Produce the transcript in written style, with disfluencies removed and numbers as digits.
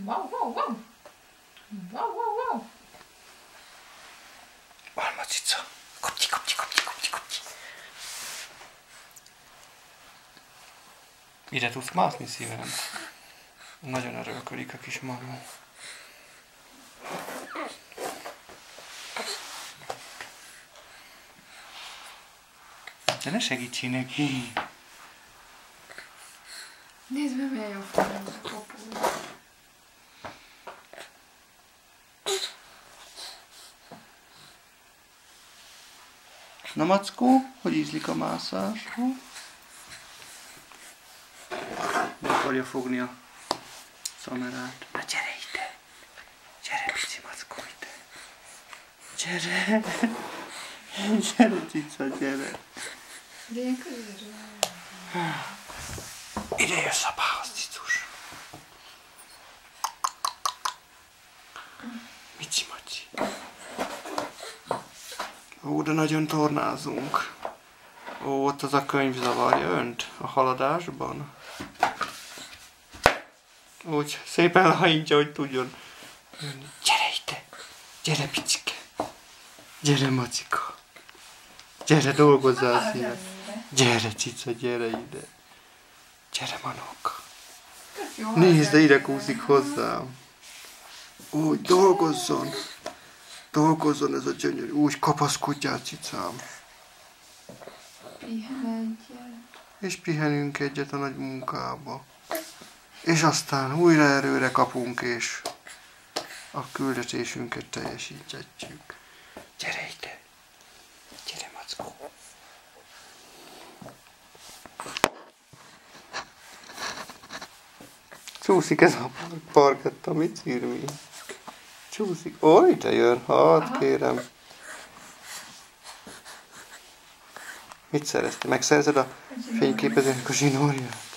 Wow, wow, wow. Wow, wow, wow. Alma cica. Kopti, kopti, kopti, kopti, kopti. Ide tudsz mászni szívem. Nagyon örülködik a kis magam. De ne segítsi neki! Nézd meg, milyen jó forró a kopója. Na Mackó, hogy ízlik a mászás? Be akarja fogni a szamerát. Na gyere ide! Gyere, pici Mackó, ide! Gyere! Gyere, cica, gyere! De ilyen közelről. Ide jössz apához, cicus! Mici Maci! Ó, de nagyon tornázunk. Ó, ott az a könyv zavarja önt a haladásban. Úgy szépen lehajítja, hogy tudjon jönni. Gyere ide! Gyere, picike! Gyere, Macika! Gyere, dolgozzál szívet! Gyere, cica, gyere ide! Gyere, Manóka! Nézd, de ide kúszik hozzám! Úgy, dolgozzon! Dolgozzon ez a gyönyörű, úgy kapaszkodjál, cicám! Pihen egyet. És pihenünk egyet a nagy munkába. És aztán újra erőre kapunk, és a küldetésünket teljesítjük. Gyere ide! Gyere, Mackó! Csúszik ez a parketta, mit szírmi? Csúszik. Ó, ide jön, hát kérem. Mit szerezte? Megszerzed a fényképezőnek a zsinórját?